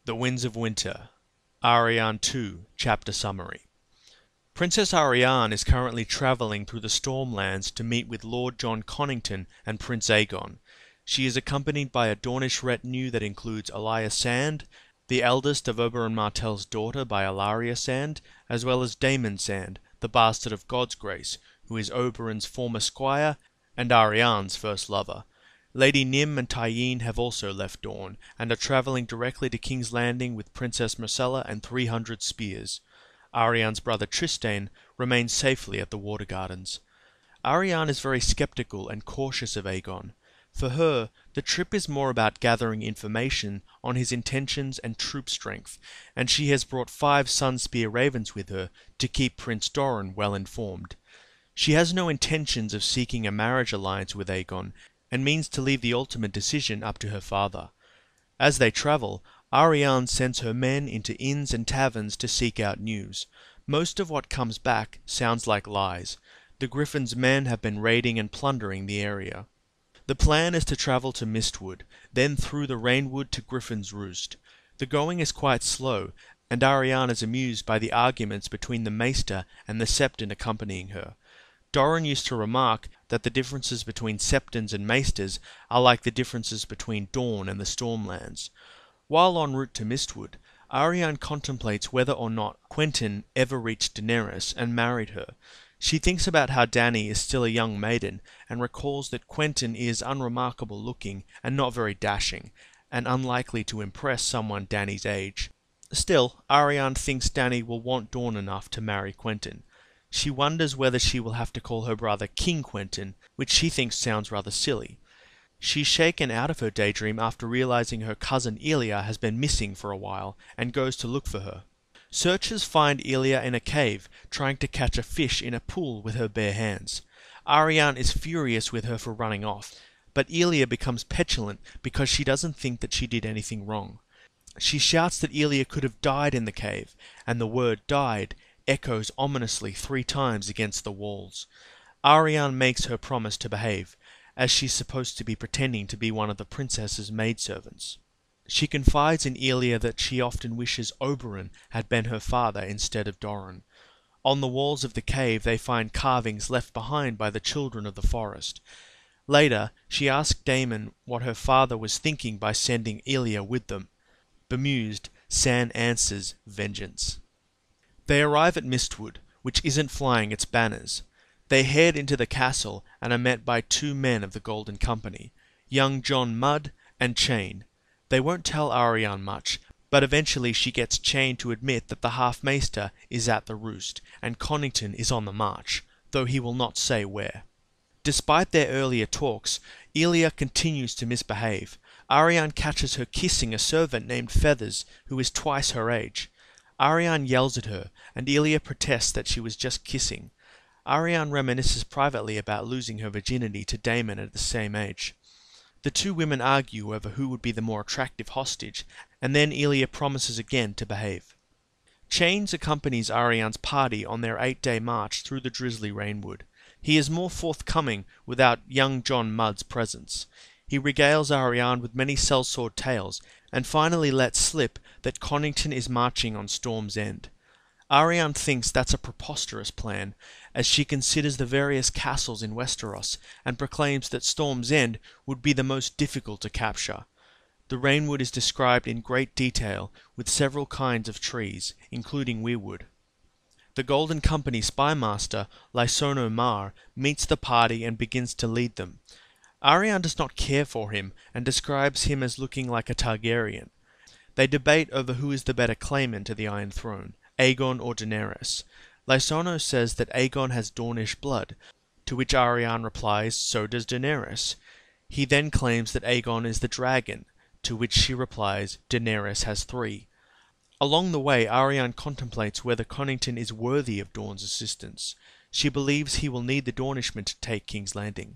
The Winds of Winter, Arianne II, Chapter Summary. Princess Arianne is currently travelling through the Stormlands to meet with Lord John Connington and Prince Aegon. She is accompanied by a Dornish retinue that includes Elia Sand, the eldest of Oberyn Martell's daughter by Ellaria Sand, as well as Daemon Sand, the bastard of Godsgrace, who is Oberyn's former squire and Arianne's first lover. Lady Nym and Tyene have also left Dorne, and are travelling directly to King's Landing with Princess Myrcella and 300 spears. Arianne's brother Trystane remains safely at the Water Gardens. Arianne is very sceptical and cautious of Aegon. For her, the trip is more about gathering information on his intentions and troop strength, and she has brought 5 Sunspear Ravens with her to keep Prince Doran well informed. She has no intentions of seeking a marriage alliance with Aegon, and means to leave the ultimate decision up to her father. As they travel, Arianne sends her men into inns and taverns to seek out news. Most of what comes back sounds like lies. The Griffin's men have been raiding and plundering the area. The plan is to travel to Mistwood, then through the Rainwood to Griffin's Roost. The going is quite slow, and Arianne is amused by the arguments between the Maester and the Septon accompanying her. Doran used to remark that the differences between Septons and Maesters are like the differences between Dorne and the Stormlands. While en route to Mistwood, Arianne contemplates whether or not Quentyn ever reached Daenerys and married her. She thinks about how Dany is still a young maiden, and recalls that Quentyn is unremarkable looking and not very dashing, and unlikely to impress someone Dany's age. Still, Arianne thinks Dany will want Dorne enough to marry Quentyn. She wonders whether she will have to call her brother King Quentyn, which she thinks sounds rather silly. She's shaken out of her daydream after realizing her cousin Elia has been missing for a while, and goes to look for her. Searchers find Elia in a cave, trying to catch a fish in a pool with her bare hands. Arianne is furious with her for running off, but Elia becomes petulant because she doesn't think that she did anything wrong. She shouts that Elia could have died in the cave, and the word died echoes ominously 3 times against the walls. Arianne makes her promise to behave, as she's supposed to be pretending to be one of the princess's maidservants. She confides in Elia that she often wishes Oberyn had been her father instead of Doran. On the walls of the cave they find carvings left behind by the children of the forest. Later, she asks Daemon what her father was thinking by sending Elia with them. Bemused, San answers vengeance. They arrive at Mistwood, which isn't flying its banners. They head into the castle and are met by 2 men of the Golden Company, young John Mudd and Cheyne. They won't tell Arianne much, but eventually she gets Cheyne to admit that the Half-Maester is at the Roost, and Connington is on the march, though he will not say where. Despite their earlier talks, Elia continues to misbehave. Arianne catches her kissing a servant named Feathers, who is twice her age. Arianne yells at her, and Elia protests that she was just kissing. Arianne reminisces privately about losing her virginity to Daemon at the same age. The 2 women argue over who would be the more attractive hostage, and then Elia promises again to behave. Cheyne accompanies Arianne's party on their 8-day march through the drizzly Rainwood. He is more forthcoming without young John Mudd's presence. He regales Arianne with many sellsword tales, and finally lets slip that Connington is marching on Storm's End. Arianne thinks that's a preposterous plan, as she considers the various castles in Westeros, and proclaims that Storm's End would be the most difficult to capture. The Rainwood is described in great detail, with several kinds of trees, including weirwood. The Golden Company spymaster, Lysono Mar, meets the party and begins to lead them. Arianne does not care for him, and describes him as looking like a Targaryen. They debate over who is the better claimant to the Iron Throne, Aegon or Daenerys. Lysono says that Aegon has Dornish blood, to which Arianne replies, so does Daenerys. He then claims that Aegon is the dragon, to which she replies, Daenerys has 3. Along the way, Arianne contemplates whether Connington is worthy of Dorne's assistance. She believes he will need the Dornishmen to take King's Landing.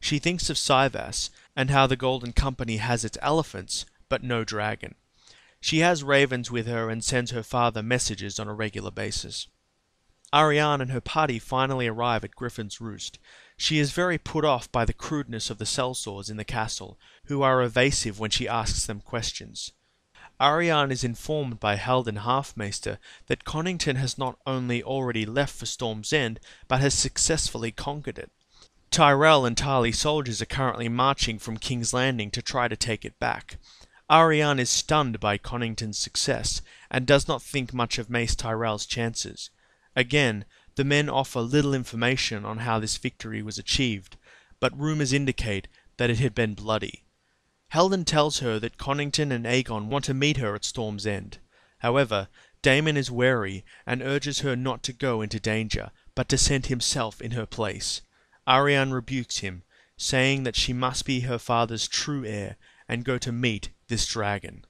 She thinks of Syvas, and how the Golden Company has its elephants, but no dragon. She has ravens with her and sends her father messages on a regular basis. Arianne and her party finally arrive at Griffin's Roost. She is very put off by the crudeness of the sellswords in the castle, who are evasive when she asks them questions. Arianne is informed by Halden Halfmaester that Conington has not only already left for Storm's End, but has successfully conquered it. Tyrell and Tarly soldiers are currently marching from King's Landing to try to take it back. Arianne is stunned by Conington's success, and does not think much of Mace Tyrell's chances. Again, the men offer little information on how this victory was achieved, but rumours indicate that it had been bloody. Halden tells her that Conington and Aegon want to meet her at Storm's End. However, Daemon is wary and urges her not to go into danger, but to send himself in her place. Arianne rebukes him, saying that she must be her father's true heir and go to meet this dragon.